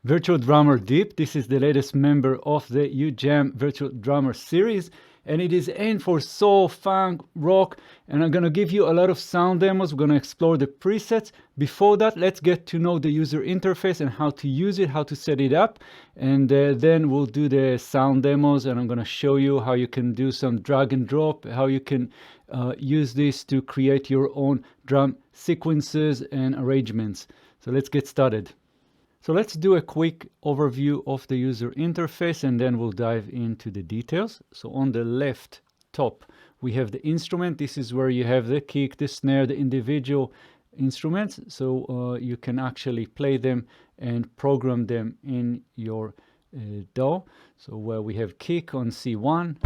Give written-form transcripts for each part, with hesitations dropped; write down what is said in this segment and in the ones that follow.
virtual drummer Deep. This is the latest member of the UJAM Virtual Drummer series, and it is aimed for soul, funk, rock, and I'm going to give you a lot of sound demos. We're going to explore the presets. Before that, let's get to know the user interface and how to use it, how to set it up, and then we'll do the sound demos, and I'm going to show you how you can do some drag and drop, how you can use this to create your own drum sequences and arrangements. So let's get started. So let's do a quick overview of the user interface, and then we'll dive into the details. So on the left top, we have the instrument. This is where you have the kick, the snare, the individual instruments. So you can actually play them and program them in your DAW. So where we have kick on C1.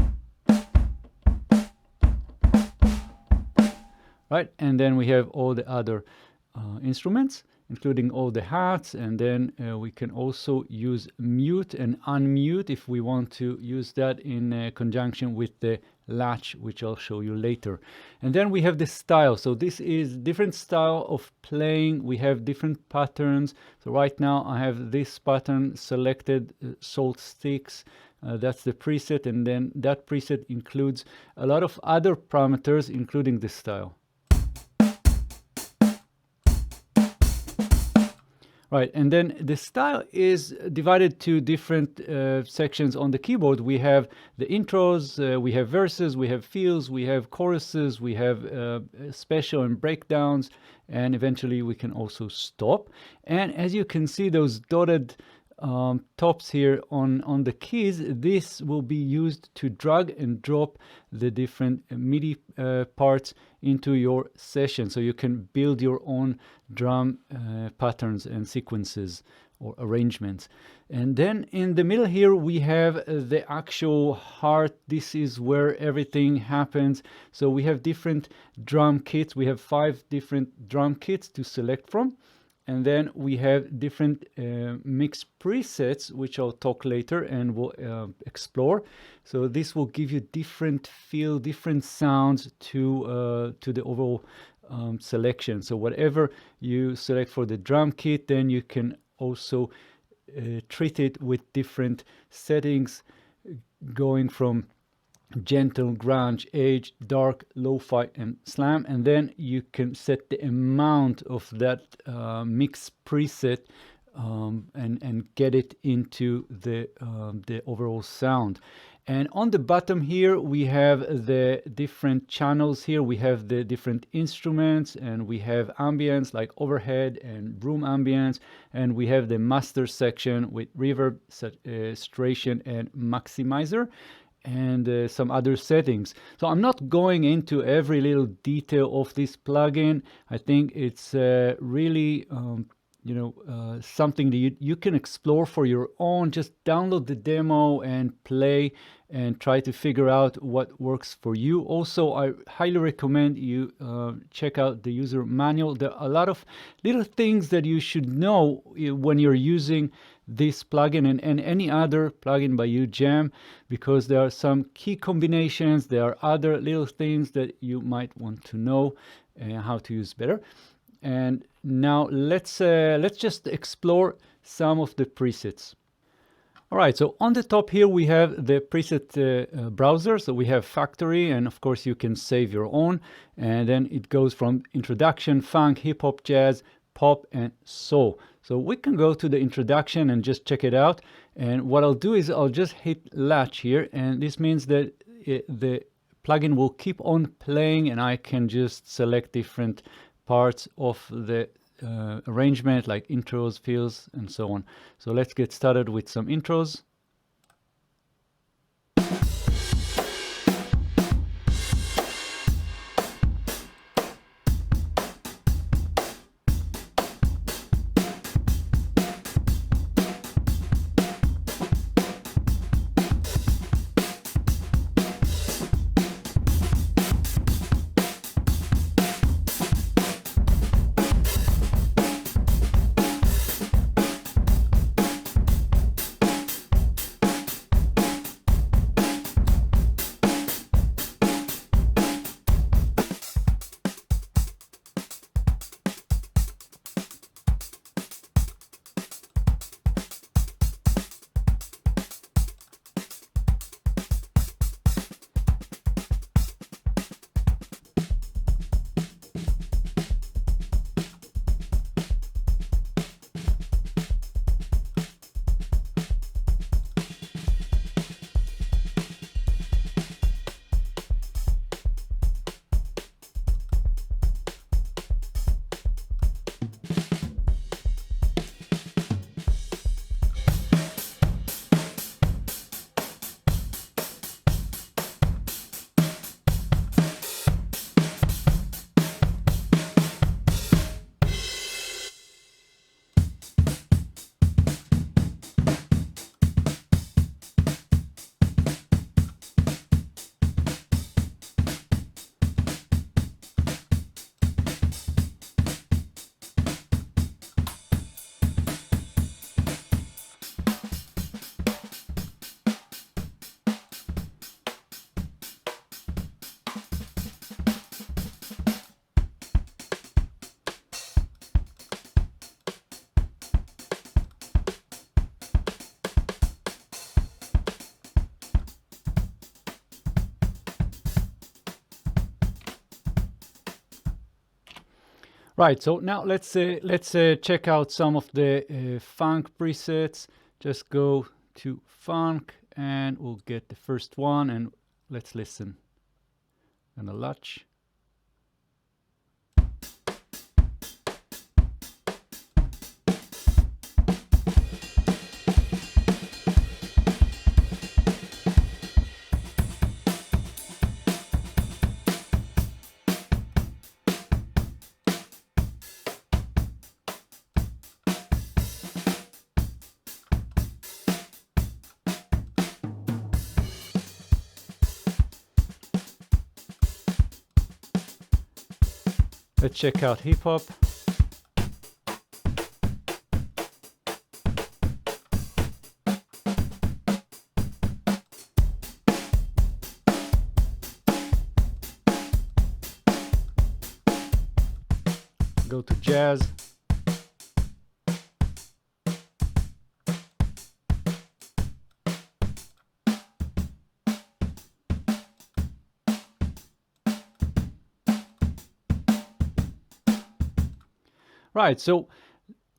Right, and then we have all the other instruments, including all the hats, and then we can also use mute and unmute if we want to use that in conjunction with the latch, which I'll show you later. And then we have the style. So this is different style of playing. We have different patterns. So right now I have this pattern selected, Salt Sticks. That's the preset, and then that preset includes a lot of other parameters, including the style. Right, and then the style is divided to different sections on the keyboard. We have the intros, we have verses, we have fills, we have choruses, we have special and breakdowns, and eventually we can also stop. And as you can see, those dotted tops here on the keys, this will be used to drag and drop the different MIDI parts into your session, so you can build your own drum patterns and sequences or arrangements. And then in the middle here we have the actual heart. This is where everything happens. So we have different drum kits. We have 5 different drum kits to select from. And then we have different mix presets, which I'll talk later and we'll explore. So this will give you different feel, different sounds to the overall selection. So whatever you select for the drum kit, then you can also treat it with different settings, going from gentle, grunge, edge, dark, lo-fi, and slam, and then you can set the amount of that mix preset and get it into the overall sound. And on the bottom here we have the different channels. Here we have the different instruments, and we have ambience like overhead and room ambience, and we have the master section with reverb, saturation, and maximizer, and some other settings. So I'm not going into every little detail of this plugin. I think it's really something that you can explore for your own. Just download the demo and play and try to figure out what works for you. Also, I highly recommend you check out the user manual. There are a lot of little things that you should know when you're using this plugin and any other plugin by UJAM, because there are some key combinations. There are other little things that you might want to know how to use better. And now let's just explore some of the presets. All right, so on the top here we have the preset browser. So we have factory, and of course you can save your own. And then it goes from introduction, funk, hip hop, jazz, pop, and soul. So we can go to the introduction and just check it out. And what I'll do is I'll just hit latch here, and this means that the plugin will keep on playing, and I can just select different parts of the arrangement, like intros, fills, and so on. So let's get started with some intros. Right, so now let's check out some of the funk presets. Just go to funk and we'll get the first one and let's listen. I'm gonna latch. Let's check out hip hop. Go to jazz. Right, so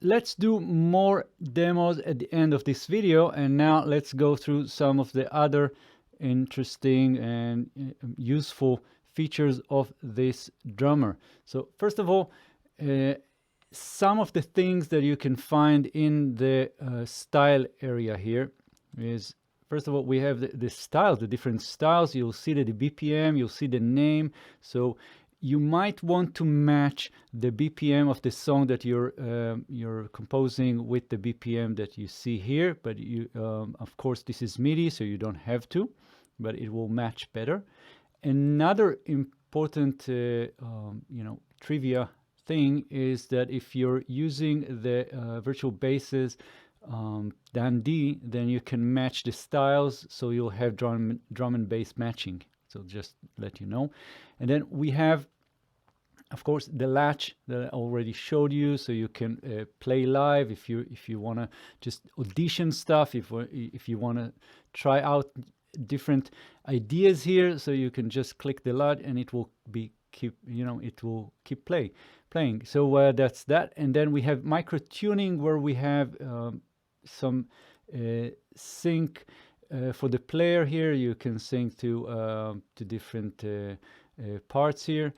let's do more demos at the end of this video, and now let's go through some of the other interesting and useful features of this drummer. So first of all, some of the things that you can find in the style area here is, first of all, we have the styles, the different styles. You'll see the BPM, you'll see the name. So you might want to match the BPM of the song that you're composing with the BPM that you see here. But you, of course, this is MIDI, so you don't have to, but it will match better. Another important, trivia thing is that if you're using the Virtual Bassist DANDY, then you can match the styles, so you'll have drum and bass matching. So just let you know. And then we have, of course, the latch that I already showed you, so you can play live if you want to just audition stuff, if you want to try out different ideas here, so you can just click the latch and it will keep playing. So that's that. And then we have micro tuning, where we have some sync for the player here. You can sync to different parts here.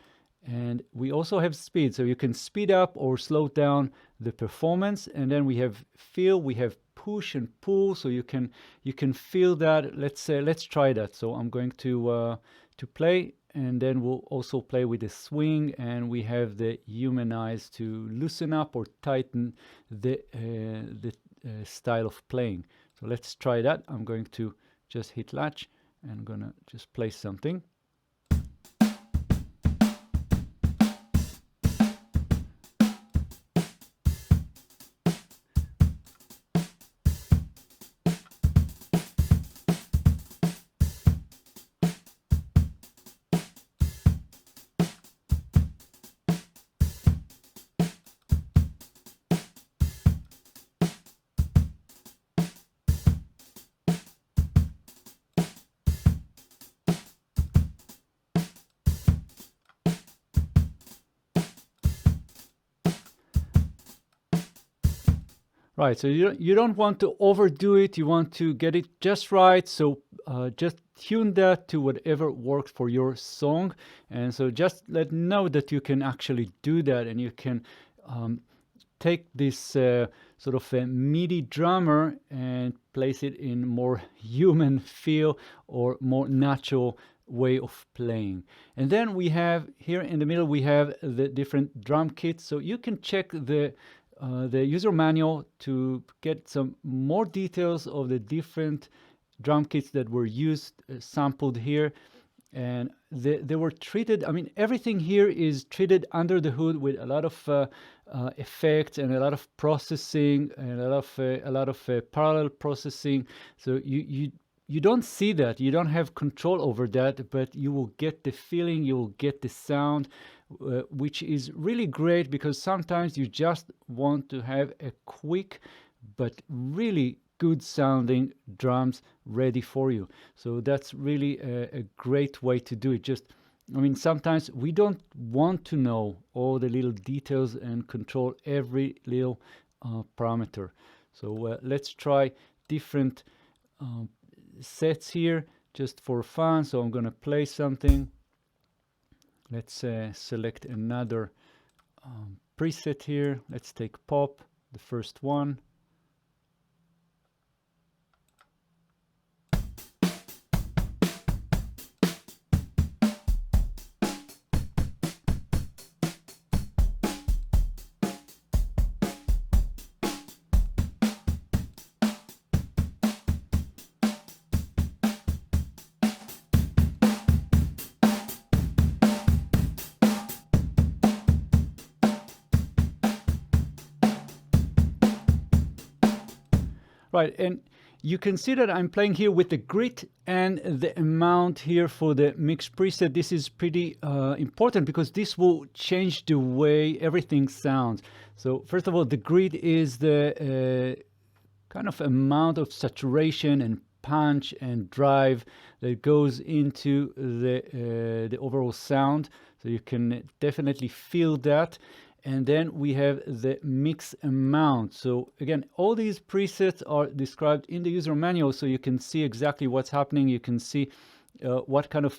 And we also have speed, so you can speed up or slow down the performance. And then we have feel, we have push and pull, so you can feel that. Let's try that. So I'm going to play, and then we'll also play with the swing, and we have the humanize to loosen up or tighten the style of playing. So let's try that. I'm going to just hit latch, and I'm gonna just play something. Right, so you don't want to overdo it. You want to get it just right. So just tune that to whatever works for your song. And so just know that you can actually do that, and you can take this sort of a MIDI drummer and place it in more human feel or more natural way of playing. And then we have here in the middle, we have the different drum kits. So you can check the user manual to get some more details of the different drum kits that were used, sampled here. And they were treated, I mean, everything here is treated under the hood with a lot of effects and a lot of processing and a lot of parallel processing. So you don't see that, you don't have control over that, but you will get the feeling, you will get the sound, which is really great, because sometimes you just want to have a quick but really good sounding drums ready for you. So that's really a great way to do it. Just I mean, sometimes we don't want to know all the little details and control every little parameter. So let's try different sets here just for fun. So I'm going to play something. Let's select another preset here. Let's take pop, the first one. Right, and you can see that I'm playing here with the grid and the amount here for the mix preset. This is pretty important because this will change the way everything sounds. So first of all, the grid is the kind of amount of saturation and punch and drive that goes into the overall sound. So you can definitely feel that. And then we have the mix amount. So again, all these presets are described in the user manual, so you can see exactly what's happening. You can see what kind of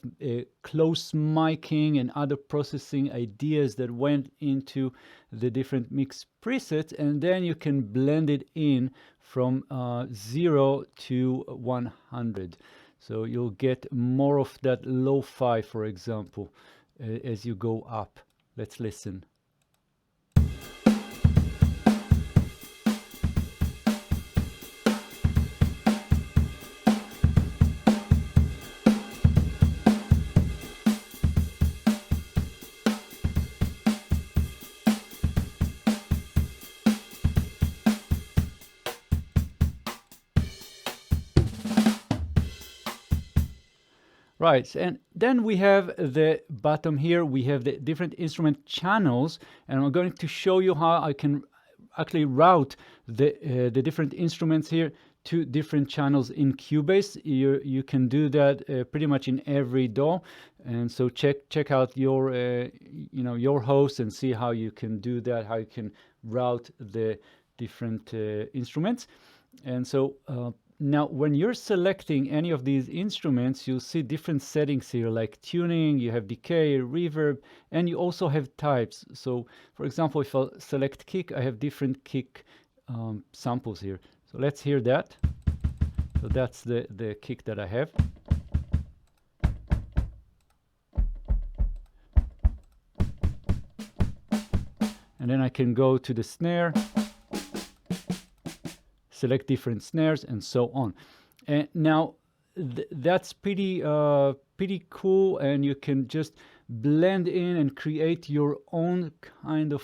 close miking and other processing ideas that went into the different mix presets, and then you can blend it in from 0 to 100. So you'll get more of that lo-fi, for example, as you go up. Let's listen. Right, and then we have the bottom here, we have the different instrument channels, and I'm going to show you how I can actually route the different instruments here to different channels in Cubase. You can do that pretty much in every DAW, and so check out your your host and see how you can do that, how you can route the different instruments. And so now, when you're selecting any of these instruments, you'll see different settings here, like tuning, you have decay, reverb, and you also have types. So, for example, if I select kick, I have different kick samples here. So let's hear that. So that's the kick that I have. And then I can go to the snare, select different snares, and so on. And now that's pretty cool, and you can just blend in and create your own kind of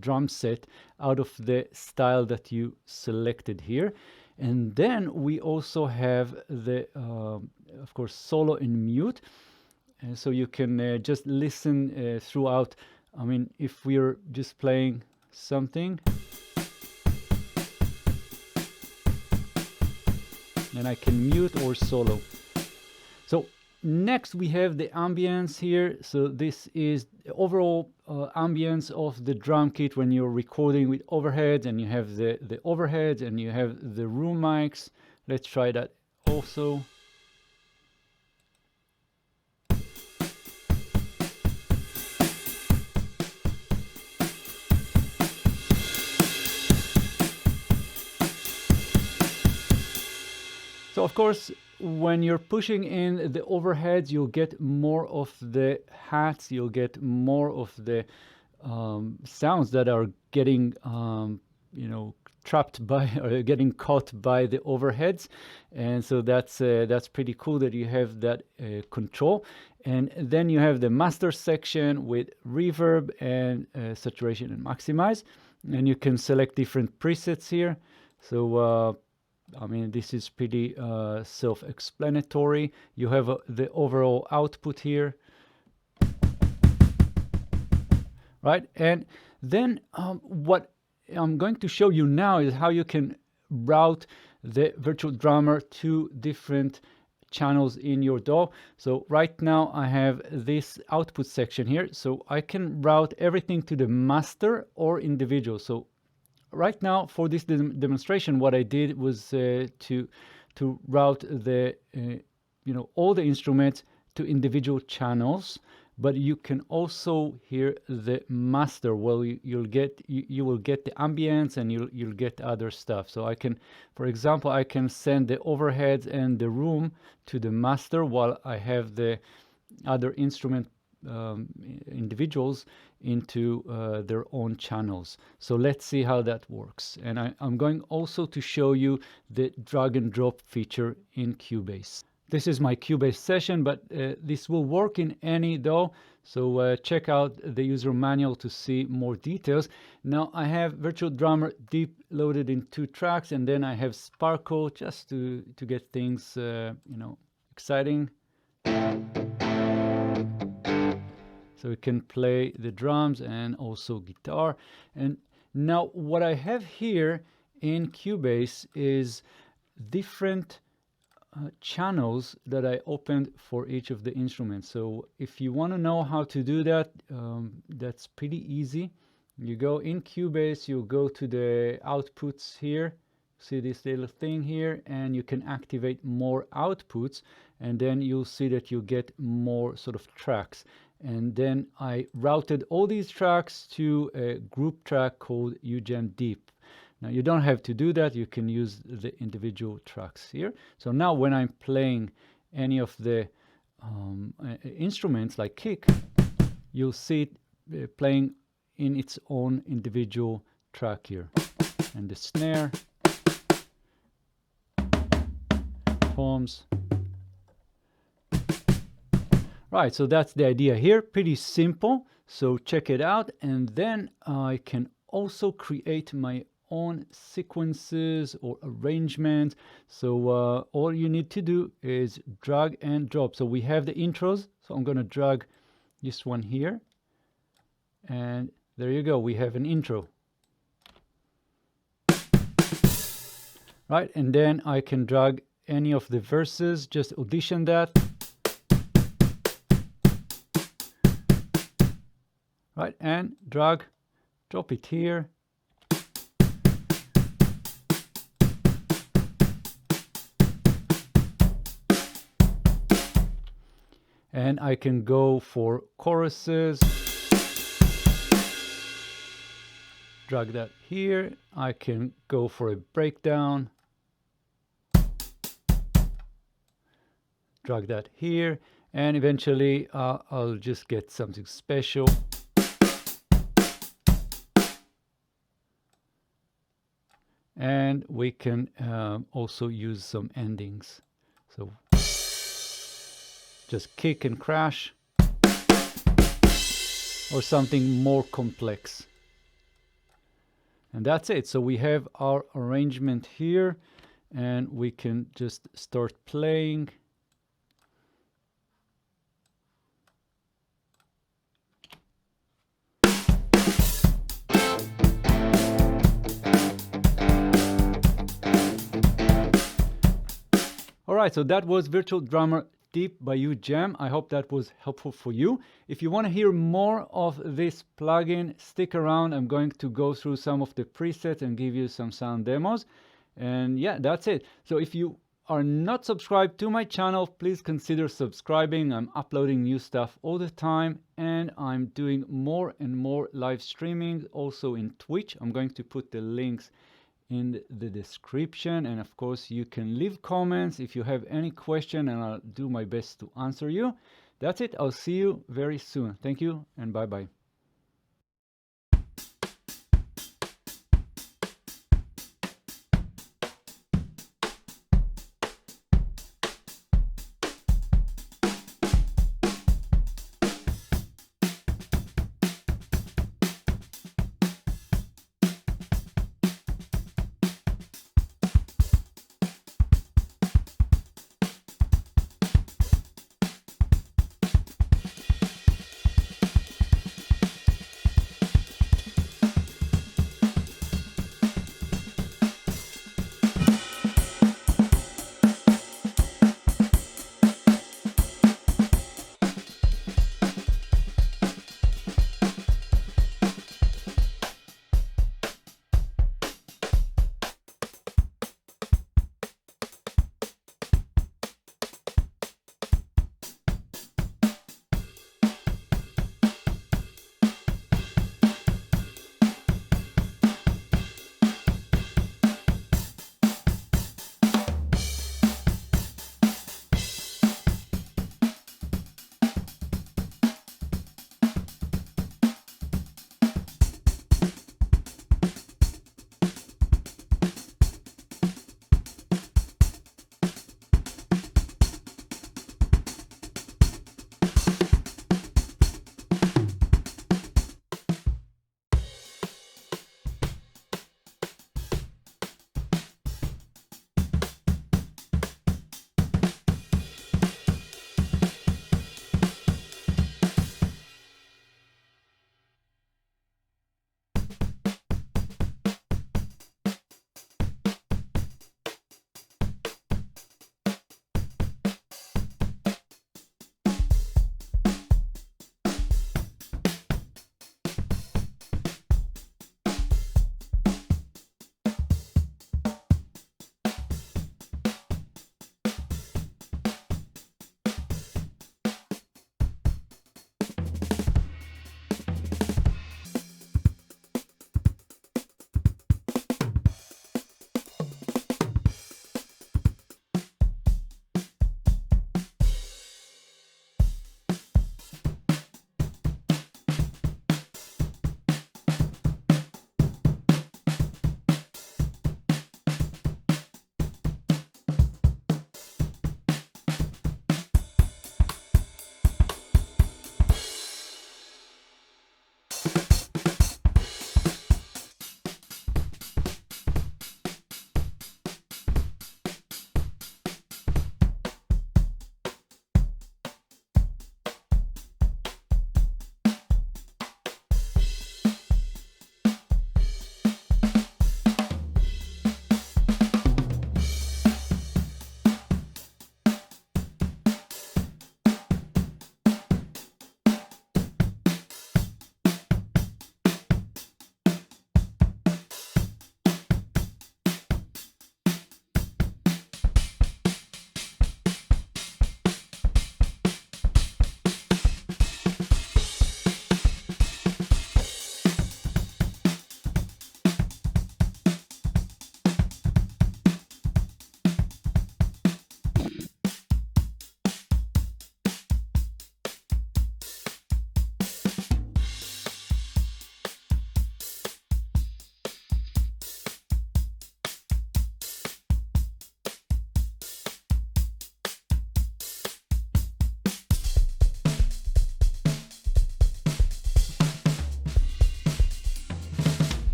drum set out of the style that you selected here. And then we also have the of course solo and mute, and so you can just listen throughout. I mean, if we're just playing something, and I can mute or solo. So next we have the ambience here. So this is the overall ambience of the drum kit when you're recording with overheads, and you have the overheads and you have the room mics. Let's try that also. So of course, when you're pushing in the overheads, you'll get more of the hats, you'll get more of the sounds that are getting, trapped by or getting caught by the overheads. And so that's pretty cool that you have that control. And then you have the master section with reverb and saturation and maximize. And you can select different presets here. So I mean, this is pretty self-explanatory. You have the overall output here, right? And then what I'm going to show you now is how you can route the virtual drummer to different channels in your DAW. So right now I have this output section here, so I can route everything to the master or individual. So right now for this demonstration, what I did was to route the all the instruments to individual channels. But you can also hear the master. Well, you will get the ambience, and you'll get other stuff. So I can, for example, I can send the overheads and the room to the master, while I have the other instrument individuals into their own channels. So let's see how that works. And I'm going also to show you the drag and drop feature in Cubase. This is my Cubase session, but this will work in any DAW. So check out the user manual to see more details. Now I have Virtual Drummer Deep loaded in 2 tracks, and then I have Sparkle just to get things exciting. So we can play the drums and also guitar. And now what I have here in Cubase is different channels that I opened for each of the instruments. So if you want to know how to do that, that's pretty easy. You go in Cubase, you go to the outputs here, see this little thing here, and you can activate more outputs, and then you'll see that you get more sort of tracks. And then I routed all these tracks to a group track called UJAM Deep. Now you don't have to do that. You can use the individual tracks here. So now when I'm playing any of the instruments like kick, you'll see it playing in its own individual track here. And the snare, toms. Right, so that's the idea here. Pretty simple. So check it out. And then I can also create my own sequences or arrangements. So all you need to do is drag and drop. So we have the intros. So I'm going to drag this one here. And there you go. We have an intro. Right, and then I can drag any of the verses. Just audition that. Right, and drag, drop it here. And I can go for choruses. Drag that here. I can go for a breakdown. Drag that here. And eventually I'll just get something special. And we can also use some endings. So just kick and crash, or something more complex. And that's it. So we have our arrangement here, and we can just start playing. All right, so that was Virtual Drummer Deep by UJAM. I hope that was helpful for you. If you want to hear more of this plugin, stick around. I'm going to go through some of the presets and give you some sound demos. And yeah, that's it. So if you are not subscribed to my channel, please consider subscribing. I'm uploading new stuff all the time, and I'm doing more and more live streaming also in Twitch. I'm going to put the links in the description, and of course you can leave comments if you have any question, and I'll do my best to answer you. That's it. I'll see you very soon. Thank you, and bye bye.